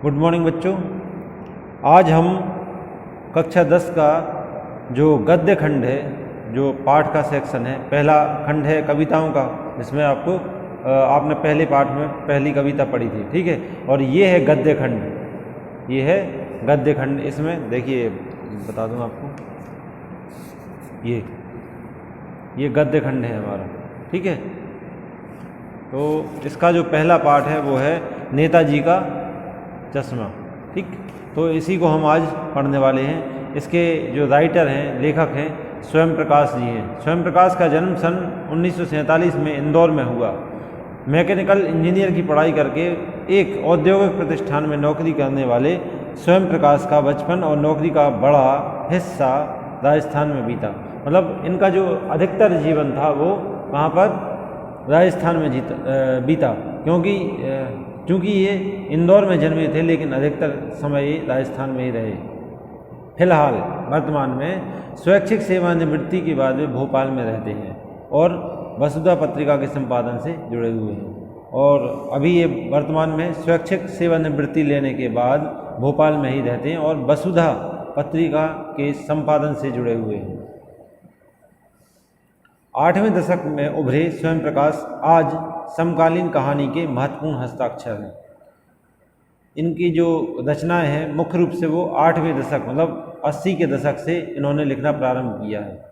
Good morning बच्चों। आज हम कक्षा 10 का जो गद्य खंड है, जो पाठ का सेक्शन है, पहला खंड है कविताओं का, जिसमें आपने पहले पाठ में पहली कविता पढ़ी थी, ठीक है। और ये है गद्य खंड, ये है गद्य खंड। इसमें देखिए बता दूं आपको, ये गद्य खंड है हमारा, ठीक है। तो इसका जो पहला पाठ है वो है नेताजी का चश्मा, ठीक। तो इसी को हम आज पढ़ने वाले हैं। इसके जो राइटर हैं, लेखक हैं, स्वयं प्रकाश जी हैं। स्वयं प्रकाश का जन्म सन 1947 में इंदौर में हुआ। मैकेनिकल इंजीनियर की पढ़ाई करके एक औद्योगिक प्रतिष्ठान में नौकरी करने वाले स्वयं प्रकाश का बचपन और नौकरी का बड़ा हिस्सा राजस्थान में बीता। मतलब इनका जो अधिकतर जीवन था वो कहाँ पर, राजस्थान में बीता, क्योंकि ये इंदौर में जन्मे थे, लेकिन अधिकतर समय ये राजस्थान में ही रहे। फिलहाल वर्तमान में स्वैच्छिक सेवानिवृत्ति के बाद वे भोपाल में रहते हैं और वसुधा पत्रिका के संपादन से जुड़े हुए हैं। और अभी ये वर्तमान में स्वैच्छिक सेवानिवृत्ति लेने के बाद भोपाल में ही रहते हैं और वसुधा पत्रिका के संपादन से जुड़े हुए हैं। 8वें दशक में उभरे स्वयं प्रकाश आज समकालीन कहानी के महत्वपूर्ण हस्ताक्षर हैं। इनकी जो रचनाएं हैं मुख्य रूप से वो 8वें दशक मतलब 80 के दशक से इन्होंने लिखना प्रारंभ किया है।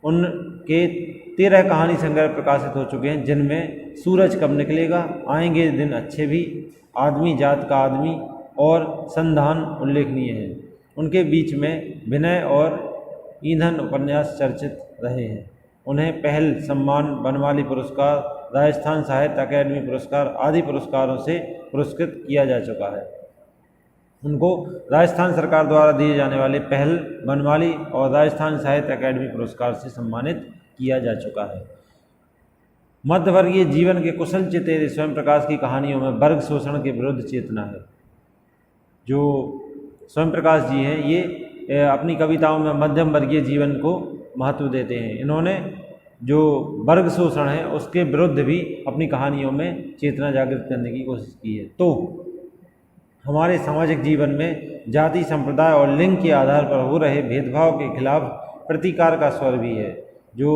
उनके 13 कहानी संग्रह प्रकाशित हो चुके हैं, जिनमें सूरज कब निकलेगा, आएंगे दिन अच्छे भी, आदमी जात का आदमी और संधान उल्लेखनीय है। उनके बीच में विनय और ईंधन उपन्यास चर्चित रहे हैं। उन्हें पहल सम्मान, बनमाली पुरस्कार, राजस्थान साहित्य अकादमी पुरस्कार आदि पुरस्कारों से पुरस्कृत किया जा चुका है। उनको राजस्थान सरकार द्वारा दिए जाने वाले पहल, बनमाली और राजस्थान साहित्य अकादमी पुरस्कार से सम्मानित किया जा चुका है। मध्यवर्गीय जीवन के कुशल चितेरे स्वयं प्रकाश की कहानियों में वर्ग शोषण के विरुद्ध चेतना है। जो स्वयं प्रकाश जी हैं ये अपनी कविताओं में मध्यम वर्गीय जीवन को महत्व देते हैं। इन्होंने जो वर्ग शोषण है उसके विरुद्ध भी अपनी कहानियों में चेतना जागृत करने की कोशिश की है। तो हमारे सामाजिक जीवन में जाति, संप्रदाय और लिंग के आधार पर हो रहे भेदभाव के खिलाफ प्रतिकार का स्वर भी है। जो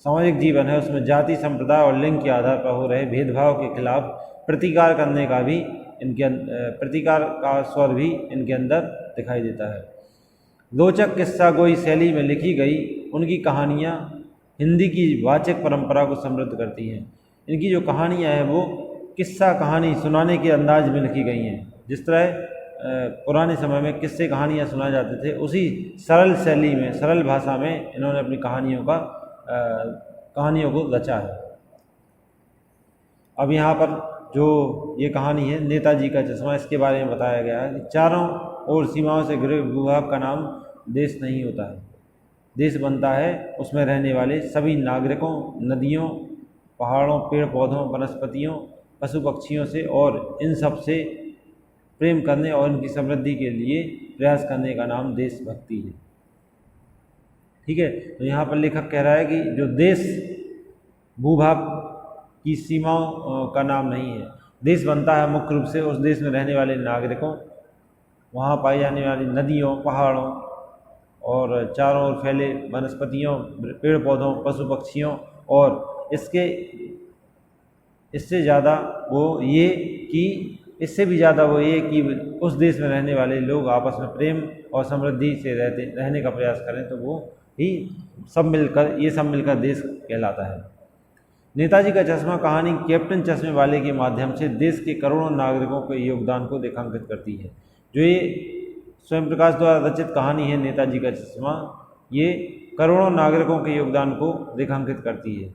सामाजिक जीवन है उसमें जाति, संप्रदाय और लिंग के आधार पर हो रहे भेदभाव के खिलाफ प्रतिकार करने का भी प्रतिकार का स्वर भी इनके अंदर दिखाई देता है। रोचक किस्सा गोई शैली में लिखी गई उनकी कहानियाँ हिंदी की वाचक परंपरा को समृद्ध करती हैं। इनकी जो कहानियाँ हैं वो किस्सा कहानी सुनाने के अंदाज में लिखी गई हैं। जिस तरह पुराने समय में किस्से कहानियाँ सुनाए जाते थे, उसी सरल शैली में, सरल भाषा में इन्होंने अपनी कहानियों को रचा है। अब यहाँ पर जो ये कहानी है नेताजी का चश्मा, इसके बारे में बताया गया है कि चारों ओर सीमाओं से घिरे भूभाग का नाम देश नहीं होता है। देश बनता है उसमें रहने वाले सभी नागरिकों, नदियों, पहाड़ों, पेड़ पौधों, वनस्पतियों, पशु पक्षियों से, और इन सब से प्रेम करने और इनकी समृद्धि के लिए प्रयास करने का नाम देशभक्ति है, ठीक है। तो यहाँ पर लेखक कह रहा है कि जो देश भूभाग की सीमाओं का नाम नहीं है। देश बनता है मुख्य रूप से उस देश में रहने वाले नागरिकों, वहाँ पाई जाने वाली नदियों, पहाड़ों और चारों ओर फैले वनस्पतियों, पेड़ पौधों, पशु पक्षियों, और इससे ज़्यादा वो ये कि उस देश में रहने वाले लोग आपस में प्रेम और समृद्धि से रहने का प्रयास करें, तो वो ही सब मिलकर देश कहलाता है। नेताजी का चश्मा कहानी कैप्टन चश्मे वाले के माध्यम से देश के करोड़ों नागरिकों के योगदान को रेखांकित करती है। जो ये स्वयं प्रकाश द्वारा रचित कहानी है नेताजी का चश्मा, ये करोड़ों नागरिकों के योगदान को रेखांकित करती है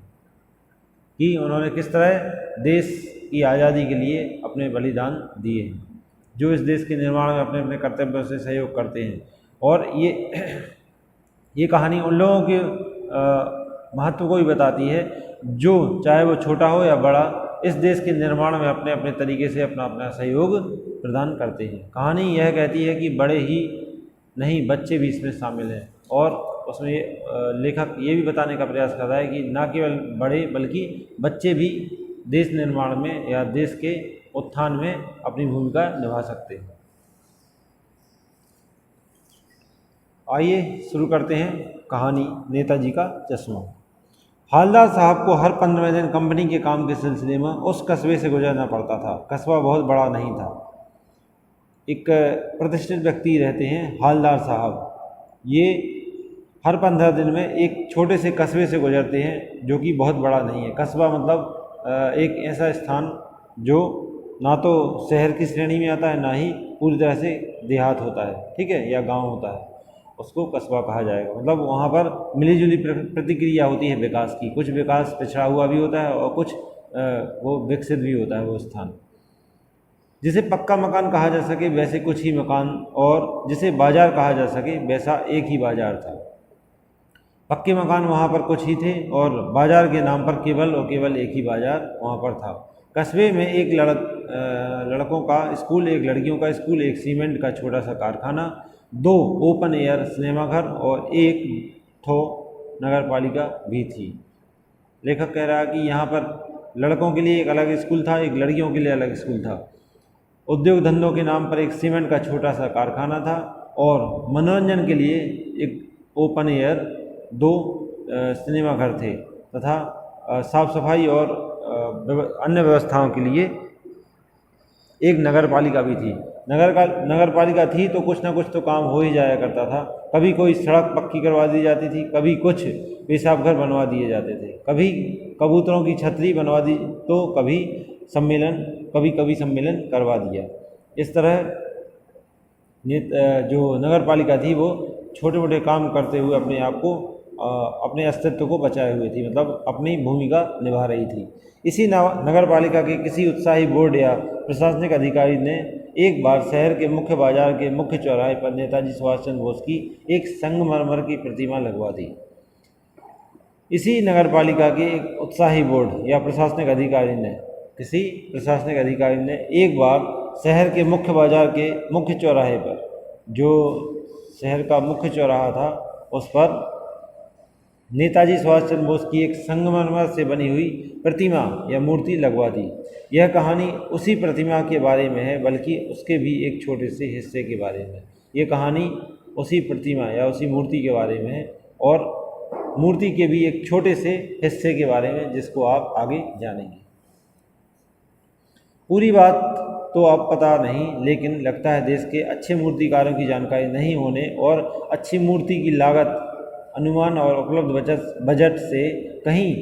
कि उन्होंने किस तरह देश की आज़ादी के लिए अपने बलिदान दिए हैं, जो इस देश के निर्माण में अपने अपने कर्तव्यों से सहयोग करते हैं। और ये कहानी उन लोगों के महत्व को भी बताती है जो, चाहे वो छोटा हो या बड़ा, इस देश के निर्माण में अपने अपने तरीके से अपना सहयोग प्रदान करते हैं। कहानी यह कहती है कि बड़े ही नहीं, बच्चे भी इसमें शामिल हैं। और उसमें लेखक ये भी बताने का प्रयास कर रहा है कि न केवल बड़े बल्कि बच्चे भी देश निर्माण में या देश के उत्थान में अपनी भूमिका निभा सकते हैं। आइए शुरू करते हैं कहानी नेताजी का चश्मा। हवलदार साहब को हर 15वें दिन कंपनी के काम के सिलसिले में उस कस्बे से गुजरना पड़ता था। कस्बा बहुत बड़ा नहीं था। एक प्रतिष्ठित व्यक्ति रहते हैं हवलदार साहब। ये हर 15 दिन में एक छोटे से कस्बे से गुजरते हैं जो कि बहुत बड़ा नहीं है। कस्बा मतलब एक ऐसा स्थान जो ना तो शहर की श्रेणी में आता है, ना ही पूरी तरह से देहात होता है, ठीक है, या गांव होता है, उसको कस्बा कहा जाएगा। मतलब वहाँ पर मिलीजुली प्रतिक्रिया होती है विकास की। कुछ विकास पिछड़ा हुआ भी होता है और कुछ वो विकसित भी होता है वो स्थान। जिसे पक्का मकान कहा जा सके वैसे कुछ ही मकान, और जिसे बाजार कहा जा सके वैसा एक ही बाजार था। पक्के मकान वहाँ पर कुछ ही थे और बाजार के नाम पर केवल और केवल एक ही बाजार वहाँ पर था। कस्बे में एक लड़कों का स्कूल, एक लड़कियों का स्कूल, एक सीमेंट का छोटा सा कारखाना, 2 ओपन एयर सिनेमाघर और एक ठो नगर पालिका भी थी। लेखक कह रहा है कि यहाँ पर लड़कों के लिए एक अलग स्कूल था, एक लड़कियों के लिए अलग स्कूल था। उद्योग धंधों के नाम पर एक सीमेंट का छोटा सा कारखाना था और मनोरंजन के लिए एक ओपन एयर 2 सिनेमाघर थे तथा साफ सफाई और अन्य व्यवस्थाओं के लिए एक नगर पालिका भी थी। नगर पालिका थी तो कुछ ना कुछ तो काम हो ही जाया करता था। कभी कोई सड़क पक्की करवा दी जाती थी, कभी कुछ पेशाब घर बनवा दिए जाते थे, कभी कबूतरों की छतरी बनवा दी, तो कभी कभी सम्मेलन करवा दिया। इस तरह जो नगर पालिका थी वो छोटे मोटे काम करते हुए अपने आप को, अपने अस्तित्व को बचाए हुए थी, मतलब अपनी भूमिका निभा रही थी। इसी नगर पालिका के किसी उत्साही बोर्ड या प्रशासनिक अधिकारी ने एक बार शहर के मुख्य बाजार के मुख्य चौराहे पर नेताजी सुभाष चंद्र बोस की एक संगमरमर की प्रतिमा लगवा दी। इसी नगर पालिका के एक उत्साही बोर्ड या प्रशासनिक अधिकारी ने एक बार शहर के मुख्य बाजार के मुख्य चौराहे पर, जो शहर का मुख्य चौराहा था, उस पर नेताजी सुभाष चंद्र बोस की एक संगमरमर से बनी हुई प्रतिमा या मूर्ति लगवा दी। यह कहानी उसी प्रतिमा के बारे में है, बल्कि उसके भी एक छोटे से हिस्से के बारे में। ये कहानी उसी प्रतिमा या उसी मूर्ति के बारे में है और मूर्ति के भी एक छोटे से हिस्से के बारे में, जिसको आप आगे जानेंगे। पूरी बात तो आप पता नहीं, लेकिन लगता है देश के अच्छे मूर्तिकारों की जानकारी नहीं होने और अच्छी मूर्ति की लागत, अनुमान और उपलब्ध बजट से कहीं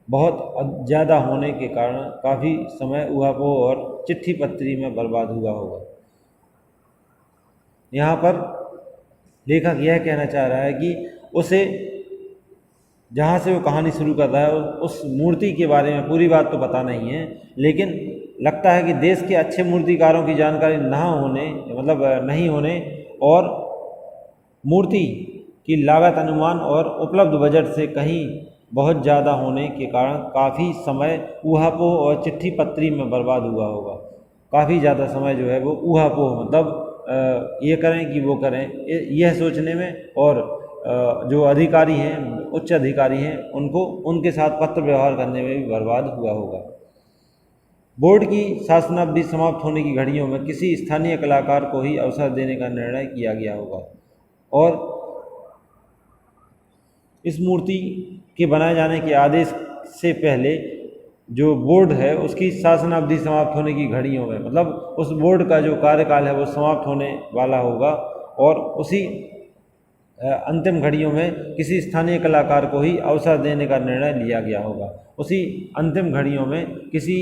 बहुत ज़्यादा होने के कारण काफ़ी समय ऊहापोह और चिट्ठी पत्री में बर्बाद हुआ होगा। यहाँ पर लेखक यह कहना चाह रहा है कि उसे, जहाँ से वो कहानी शुरू कर रहा है, उस मूर्ति के बारे में पूरी बात तो पता नहीं है, लेकिन लगता है कि देश के अच्छे मूर्तिकारों की जानकारी नहीं होने और मूर्ति की लागत, अनुमान और उपलब्ध बजट से कहीं बहुत ज़्यादा होने के कारण काफ़ी समय ऊहापोह और चिट्ठी पत्री में बर्बाद हुआ होगा। काफ़ी ज़्यादा समय जो है वो ऊहापोह, मतलब ये करें कि वो करें, यह सोचने में, और जो अधिकारी हैं, उच्च अधिकारी हैं, उनके साथ पत्र व्यवहार करने में भी बर्बाद हुआ होगा। बोर्ड की शासनावधि समाप्त होने की घड़ियों में किसी स्थानीय कलाकार को ही अवसर देने का निर्णय किया गया होगा और इस मूर्ति के बनाए जाने के आदेश से पहले जो बोर्ड है उसकी शासनावधि समाप्त होने की घड़ियों में, मतलब उस बोर्ड का जो कार्यकाल है वो समाप्त होने वाला होगा और उसी अंतिम घड़ियों में किसी स्थानीय कलाकार को ही अवसर देने का निर्णय लिया गया होगा। उसी अंतिम घड़ियों में किसी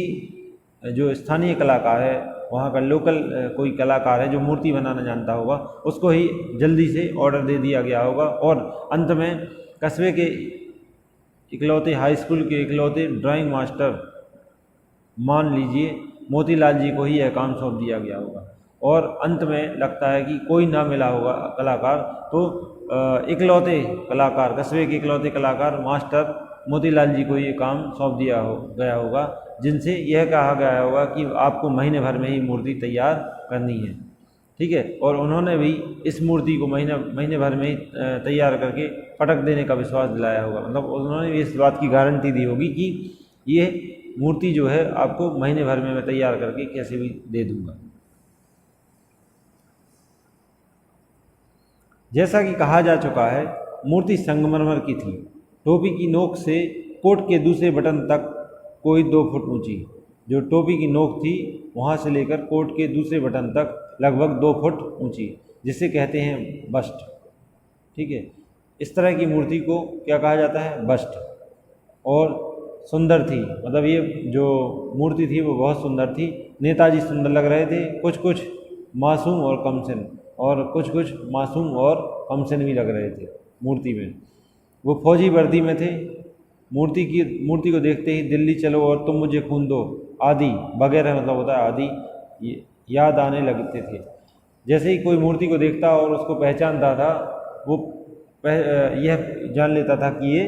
जो स्थानीय कलाकार है, वहाँ का लोकल कोई कलाकार है जो मूर्ति बनाना जानता होगा, उसको ही जल्दी से ऑर्डर दे दिया गया होगा और अंत में कस्बे के इकलौते हाई स्कूल के इकलौते ड्राइंग मास्टर, मान लीजिए मोतीलाल जी को ही यह काम सौंप दिया गया होगा। और अंत में लगता है कि कोई ना मिला होगा कलाकार, तो इकलौते कलाकार, कस्बे के इकलौते कलाकार मास्टर मोतीलाल जी को ये काम सौंप दिया गया होगा, जिनसे यह कहा गया होगा कि आपको महीने भर में ही मूर्ति तैयार करनी है, ठीक है। और उन्होंने भी इस मूर्ति को महीने भर में ही तैयार करके पटक देने का विश्वास दिलाया होगा, मतलब उन्होंने इस बात की गारंटी दी होगी कि ये मूर्ति जो है आपको महीने भर में मैं तैयार करके कैसे भी दे दूंगा। जैसा कि कहा जा चुका है, मूर्ति संगमरमर की थी। टोपी की नोक से कोट के दूसरे बटन तक कोई 2 फुट ऊंची। जो टोपी की नोक थी वहाँ से लेकर कोट के दूसरे बटन तक लगभग 2 फुट ऊंची, जिसे कहते हैं बस्ट। ठीक है, इस तरह की मूर्ति को क्या कहा जाता है? बस्ट। और सुंदर थी, मतलब ये जो मूर्ति थी वो बहुत सुंदर थी। नेताजी सुंदर लग रहे थे, कुछ कुछ मासूम और कमसिन, और कुछ कुछ मासूम और कमसिन भी लग रहे थे मूर्ति में। वो फौजी वर्दी में थे। मूर्ति को देखते ही दिल्ली चलो और तुम मुझे खून दो आदि वगैरह, मतलब होता है आदि, याद आने लगते थे। जैसे ही कोई मूर्ति को देखता और उसको पहचानता था, वो यह जान लेता था कि ये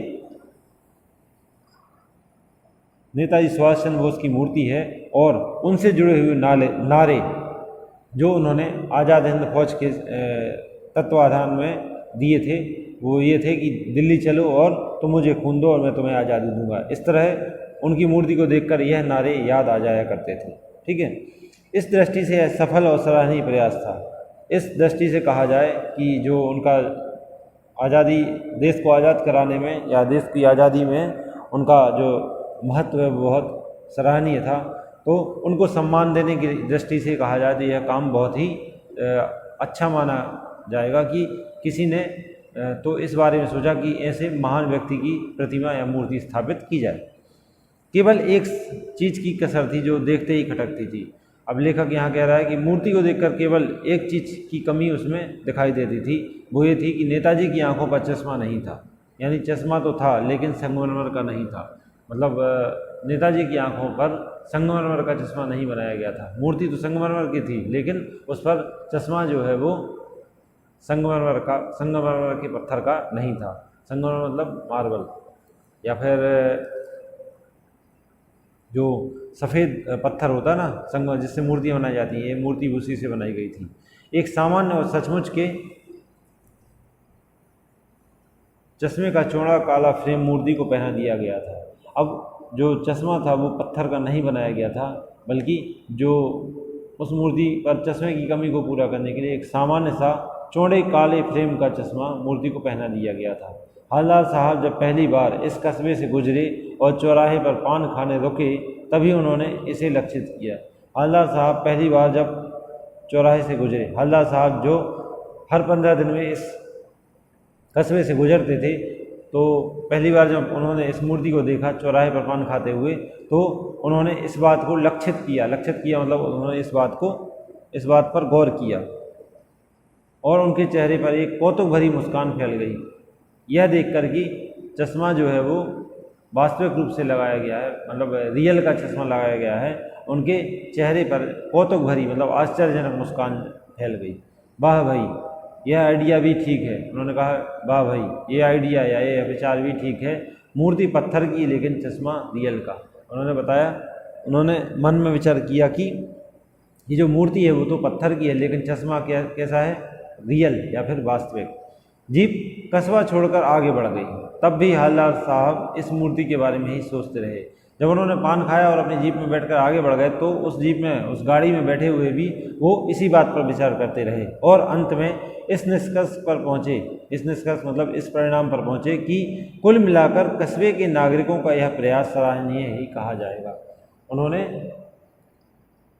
नेताजी सुभाष चंद्र बोस की मूर्ति है। और उनसे जुड़े हुए नारे जो उन्होंने आज़ाद हिंद फौज के तत्वाधान में दिए थे, वो ये थे कि दिल्ली चलो और तुम मुझे खून दो और मैं तुम्हें आज़ादी दूंगा। इस तरह उनकी मूर्ति को देखकर यह नारे याद आ जाया करते थे। ठीक है, इस दृष्टि से यह सफल और सराहनीय प्रयास था। इस दृष्टि से कहा जाए कि जो उनका आज़ादी, देश को आज़ाद कराने में या देश की आज़ादी में उनका जो महत्व है बहुत सराहनीय था। तो उनको सम्मान देने की दृष्टि से कहा जाए तो यह काम बहुत ही अच्छा माना जाएगा कि किसी ने तो इस बारे में सोचा कि ऐसे महान व्यक्ति की प्रतिमा या मूर्ति स्थापित की जाए। केवल एक चीज़ की कसर थी जो देखते ही खटकती थी। अब लेखक यहाँ कह रहा है कि मूर्ति को देखकर केवल एक चीज़ की कमी उसमें दिखाई देती थी, वो ये थी कि नेताजी की आंखों पर चश्मा नहीं था। यानी चश्मा तो था लेकिन संगमरमर का नहीं था। मतलब नेताजी की आंखों पर संगमरमर का चश्मा नहीं बनाया गया था। मूर्ति तो संगमरमर की थी लेकिन उस पर चश्मा जो है वो संगमरमर के पत्थर का नहीं था। संगमरमर मतलब मार्बल या फिर जो सफ़ेद पत्थर होता है ना, संगमरमर जिससे मूर्तियाँ बनाई जाती हैं, ये मूर्ति उसी से बनाई गई थी। एक सामान्य और सचमुच के चश्मे का चौड़ा काला फ्रेम मूर्ति को पहना दिया गया था। अब जो चश्मा था वो पत्थर का नहीं बनाया गया था, बल्कि जो उस मूर्ति पर चश्मे की कमी को पूरा करने के लिए एक सामान्य सा चौड़े काले फ्रेम का चश्मा मूर्ति को पहना दिया गया था। हवलदार साहब जब पहली बार इस कस्बे से गुजरे और चौराहे पर पान खाने रुके, तभी उन्होंने इसे लक्षित किया। हवलदार साहब पहली बार जब चौराहे से गुजरे, हवलदार साहब जो हर 15 दिन में इस कस्बे से गुजरते थे, तो पहली बार जब उन्होंने इस मूर्ति को देखा चौराहे पर पान खाते हुए, तो उन्होंने इस बात को लक्षित किया मतलब उन्होंने इस बात पर गौर किया और उनके चेहरे पर एक कौतुक भरी मुस्कान फैल गई। यह देखकर कि चश्मा जो है वो वास्तविक रूप से लगाया गया है, मतलब रियल का चश्मा लगाया गया है, उनके चेहरे पर कौतुक भरी मतलब आश्चर्यजनक मुस्कान फैल गई। वाह भाई, यह आइडिया भी ठीक है। उन्होंने कहा वाह भाई, ये आइडिया या ये विचार भी ठीक है। मूर्ति पत्थर की लेकिन चश्मा रियल का। उन्होंने मन में विचार किया कि ये जो मूर्ति है वो तो पत्थर की है लेकिन चश्मा कैसा है? रियल या फिर वास्तविक। जीप कस्बा छोड़कर आगे बढ़ गई। तब भी हवलदार साहब इस मूर्ति के बारे में ही सोचते रहे। जब उन्होंने पान खाया और अपनी जीप में बैठकर आगे बढ़ गए, तो उस गाड़ी में बैठे हुए भी वो इसी बात पर विचार करते रहे और अंत में इस निष्कर्ष मतलब इस परिणाम पर पहुँचे कि कुल मिलाकर कस्बे के नागरिकों का यह प्रयास सराहनीय ही कहा जाएगा। उन्होंने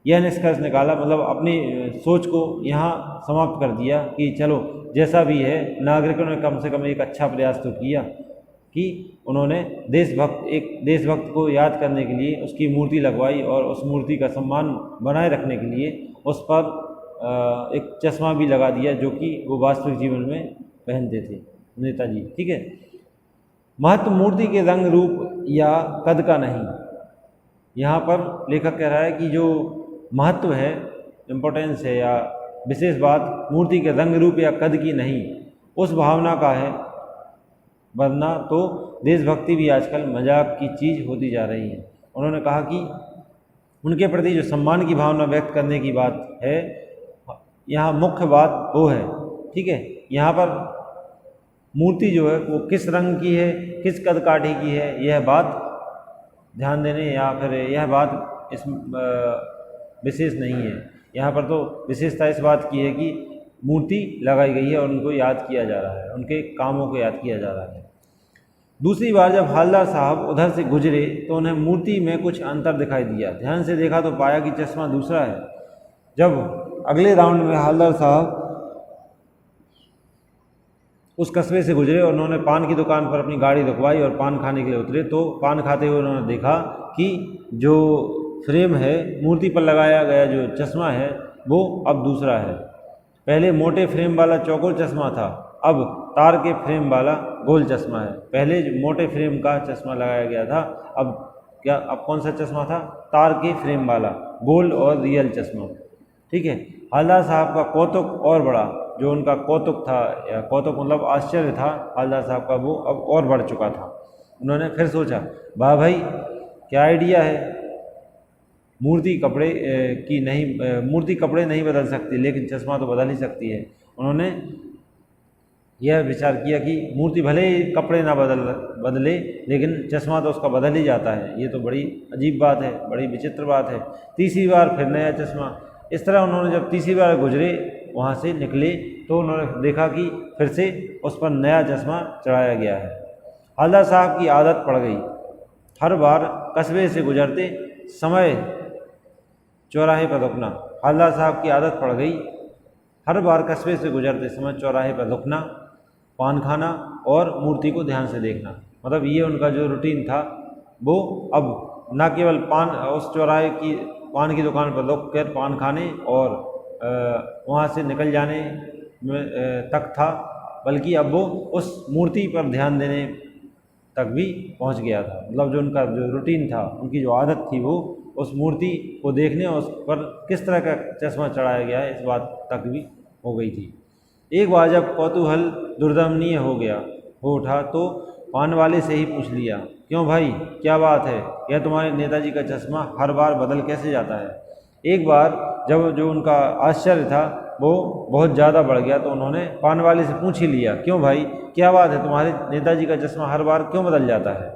यह निष्कर्ष निकाला, मतलब अपनी सोच को यहाँ समाप्त कर दिया कि चलो जैसा भी है, नागरिकों ने कम से कम एक अच्छा प्रयास तो किया कि उन्होंने एक देशभक्त को याद करने के लिए उसकी मूर्ति लगवाई और उस मूर्ति का सम्मान बनाए रखने के लिए उस पर एक चश्मा भी लगा दिया जो कि वो वास्तविक जीवन में पहनते थे नेताजी। ठीक है, महत्व मूर्ति के रंग रूप या कद का नहीं। यहाँ पर लेखक कह रहा है कि जो महत्व है, इम्पोर्टेंस है या विशेष बात मूर्ति के रंग रूप या कद की नहीं, उस भावना का है। वरना तो देशभक्ति भी आजकल मजाक की चीज़ होती जा रही है। उन्होंने कहा कि उनके प्रति जो सम्मान की भावना व्यक्त करने की बात है, यहाँ मुख्य बात वो है। ठीक है, यहाँ पर मूर्ति जो है वो किस रंग की है, किस कद काठी की है, यह बात ध्यान देने या फिर यह बात इस विशेष नहीं है। यहाँ पर तो विशेषता इस बात की है कि मूर्ति लगाई गई है और उनको याद किया जा रहा है, उनके कामों को याद किया जा रहा है। दूसरी बार जब हवलदार साहब उधर से गुजरे तो उन्हें मूर्ति में कुछ अंतर दिखाई दिया। ध्यान से देखा तो पाया कि चश्मा दूसरा है। जब अगले राउंड में हवलदार साहब उस कस्बे से गुजरे और उन्होंने पान की दुकान पर अपनी गाड़ी रुकवाई और पान खाने के लिए उतरे तो पान खाते हुए उन्होंने देखा कि जो फ्रेम है, मूर्ति पर लगाया गया जो चश्मा है वो अब दूसरा है। पहले मोटे फ्रेम वाला चौकोर चश्मा था, अब तार के फ्रेम वाला गोल चश्मा है। पहले जो मोटे फ्रेम का चश्मा लगाया गया था, अब कौन सा चश्मा था? तार के फ्रेम वाला गोल और रियल चश्मा। ठीक है। हवलदार साहब का कौतुक और बढ़ा, जो उनका कौतुक था या कौतुक मतलब आश्चर्य था हवलदार साहब का, वो अब और बढ़ चुका था। उन्होंने फिर सोचा, वाह भाई क्या आइडिया है, मूर्ति कपड़े नहीं बदल सकती लेकिन चश्मा तो बदल ही सकती है। उन्होंने यह विचार किया कि मूर्ति भले ही कपड़े ना बदले लेकिन चश्मा तो उसका बदल ही जाता है। ये तो बड़ी अजीब बात है, बड़ी विचित्र बात है। तीसरी बार फिर नया चश्मा। इस तरह उन्होंने जब तीसरी बार गुजरे, वहाँ से निकले तो उन्होंने देखा कि फिर से उस पर नया चश्मा चढ़ाया गया है। हवलदार साहब की आदत पड़ गई, हर बार कस्बे से गुजरते समय चौराहे पर रुकना। हवलदार साहब की आदत पड़ गई, हर बार कस्बे से गुजरते समय चौराहे पर रुकना, पान खाना और मूर्ति को ध्यान से देखना। मतलब ये उनका जो रूटीन था वो अब न केवल उस चौराहे की पान की दुकान पर रुक कर पान खाने और वहाँ से निकल जाने में तक था, बल्कि अब वो उस मूर्ति पर ध्यान देने तक भी पहुँच गया था। मतलब जो उनका जो रूटीन था, उनकी जो आदत थी, वो उस मूर्ति को देखने और उस पर किस तरह का चश्मा चढ़ाया गया है इस बात तक भी हो गई थी। एक बार जब कौतूहल दुर्दमनीय हो उठा तो पान वाले से ही पूछ लिया, क्यों भाई क्या बात है, यह तुम्हारे नेताजी का चश्मा हर बार बदल कैसे जाता है? एक बार जब जो उनका आश्चर्य था वो बहुत ज़्यादा बढ़ गया तो उन्होंने पान वाले से पूछ ही लिया, क्यों भाई क्या बात है, तुम्हारे नेताजी का चश्मा हर बार क्यों बदल जाता है?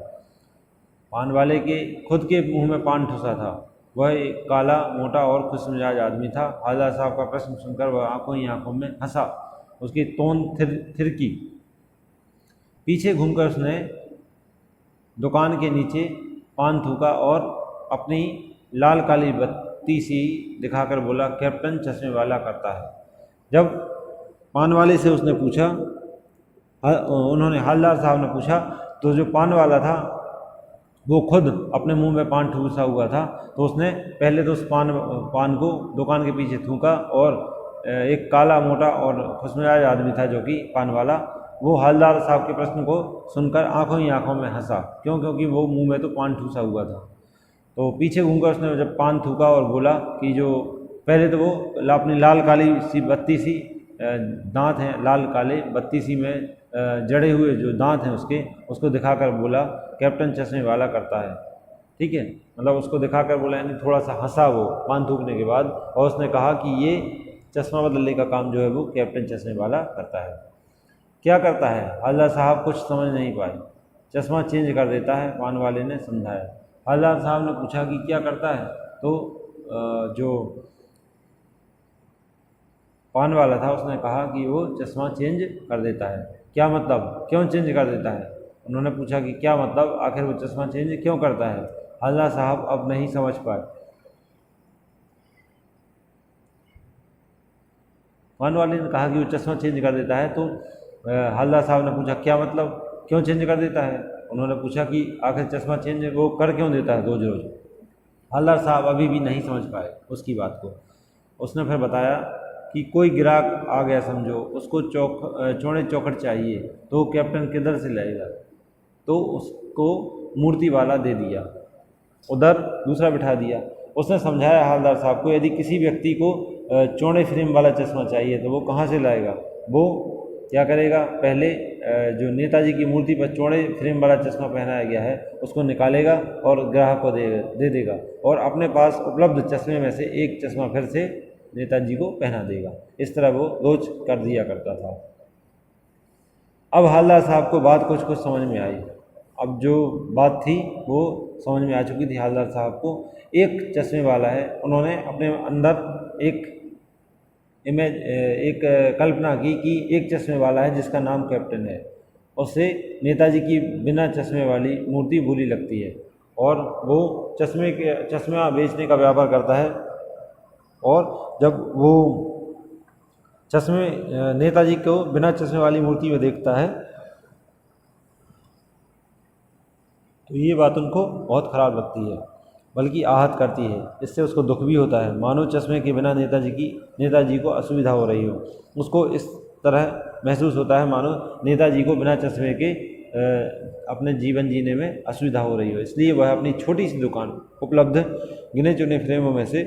पान वाले के खुद के मुंह में पान ठुसा था। वह एक काला मोटा और खुशमिजाज आदमी था। हवलदार साहब का प्रश्न सुनकर वह आंखों ही आंखों में हंसा, उसकी तोन थिरकी। पीछे घूमकर उसने दुकान के नीचे पान थूका और अपनी लाल काली बत्ती सी दिखाकर बोला, कैप्टन चश्मे वाला करता है। जब पान वाले से उसने पूछा, हवलदार साहब ने पूछा, तो जो पान वाला था वो खुद अपने मुंह में पान ठूसा हुआ था, तो उसने पहले तो उस पान को दुकान के पीछे थूका और एक काला मोटा और खुशमिजाज आदमी था जो कि पान वाला, वो हवलदार साहब के प्रश्न को सुनकर आंखों ही आंखों में हंसा। क्योंकि वो मुंह में तो पान ठूसा हुआ था। तो पीछे घूमकर उसने जब पान थूका और बोला कि जो पहले तो वो अपनी लाल काली सी बत्ती सी दांत हैं, लाल काले बत्ती सी में जड़े हुए जो दांत हैं उसको दिखाकर बोला, कैप्टन चश्मे वाला करता है। ठीक है, मतलब उसको दिखाकर बोला, यानी थोड़ा सा हंसा वो पान थूकने के बाद, और उसने कहा कि ये चश्मा बदलने का काम जो है वो कैप्टन चश्मे वाला करता है। क्या करता है? हवलदार साहब कुछ समझ नहीं पाए। चश्मा चेंज कर देता है, पान वाले ने समझाया। हवलदार साहब ने पूछा कि क्या करता है? तो जो पान वाला था उसने कहा कि वो चश्मा चेंज कर देता है। क्या मतलब, क्यों चेंज कर देता है? उन्होंने पूछा कि क्या मतलब, आखिर वो चश्मा चेंज क्यों करता है? हवलदार साहब अब नहीं समझ पाए। पान वाले ने कहा कि वो चश्मा चेंज कर देता है, तो हवलदार साहब ने पूछा क्या मतलब, क्यों चेंज कर देता है? उन्होंने पूछा कि आखिर चश्मा चेंज वो कर क्यों देता है रोज रोज? हवलदार साहब अभी भी नहीं समझ पाए उसकी बात को। उसने फिर बताया कि कोई ग्राहक आ गया समझो, उसको चौड़े चौखट चाहिए, तो कैप्टन किधर से लाएगा? तो उसको मूर्ति वाला दे दिया, उधर दूसरा बिठा दिया। उसने समझाया हवलदार साहब को, यदि किसी व्यक्ति को चौड़े फ्रेम वाला चश्मा चाहिए तो वो कहाँ से लाएगा? वो क्या करेगा, पहले जो नेताजी की मूर्ति पर चौड़े फ्रेम वाला चश्मा पहनाया गया है उसको निकालेगा और ग्राहक को दे देगा, और अपने पास उपलब्ध चश्मे में से एक चश्मा फिर से नेताजी को पहना देगा। इस तरह वो रोज कर दिया करता था। अब हवलदार साहब को बात कुछ समझ में आई। अब जो बात थी वो समझ में आ चुकी थी हवलदार साहब को। एक चश्मे वाला है, उन्होंने अपने अंदर एक कल्पना की कि एक चश्मे वाला है जिसका नाम कैप्टन है। उससे नेताजी की बिना चश्मे वाली मूर्ति बुरी लगती है और वो चश्मा बेचने का व्यापार करता है। और जब वो नेताजी को बिना चश्मे वाली मूर्ति में देखता है तो ये बात उनको बहुत ख़राब लगती है, बल्कि आहत करती है। इससे उसको दुख भी होता है, मानो चश्मे के बिना नेताजी को असुविधा हो रही हो। उसको इस तरह महसूस होता है मानो नेताजी को बिना चश्मे के अपने जीवन जीने में असुविधा हो रही हो। इसलिए वह अपनी छोटी सी दुकान उपलब्ध गिने चुने फ्रेमों में से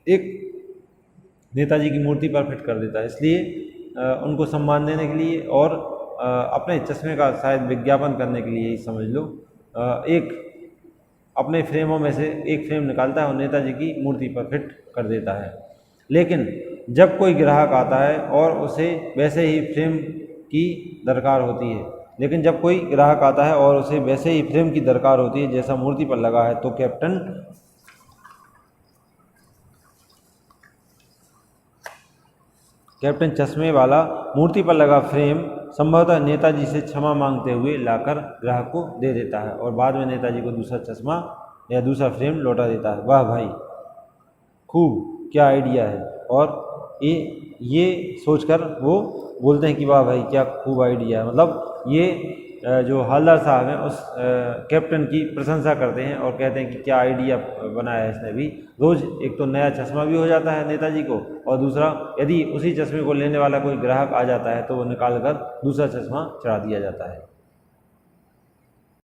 एक नेताजी की मूर्ति पर फिट कर देता है। इसलिए उनको सम्मान देने के लिए और अपने चश्मे का शायद विज्ञापन करने के लिए ही समझ लो, एक अपने फ्रेमों में से एक फ्रेम निकालता है और नेताजी की मूर्ति पर फिट कर देता है। लेकिन जब कोई ग्राहक आता है और उसे वैसे ही फ्रेम की दरकार होती है जैसा मूर्ति पर लगा है, तो कैप्टन चश्मे वाला मूर्ति पर लगा फ्रेम संभवतः नेताजी से क्षमा मांगते हुए लाकर ग्राहक को दे देता है और बाद में नेताजी को दूसरा चश्मा या दूसरा फ्रेम लौटा देता है। वाह भाई, खूब, क्या आइडिया है। और ये सोचकर वो बोलते हैं कि वाह भाई क्या खूब आइडिया है। मतलब ये जो हवलदार साहब हैं उस कैप्टन की प्रशंसा करते हैं और कहते हैं कि क्या आइडिया बनाया है इसने भी। रोज़ एक तो नया चश्मा भी हो जाता है नेताजी को, और दूसरा यदि उसी चश्मे को लेने वाला कोई ग्राहक आ जाता है तो वो निकाल कर दूसरा चश्मा चढ़ा दिया जाता है।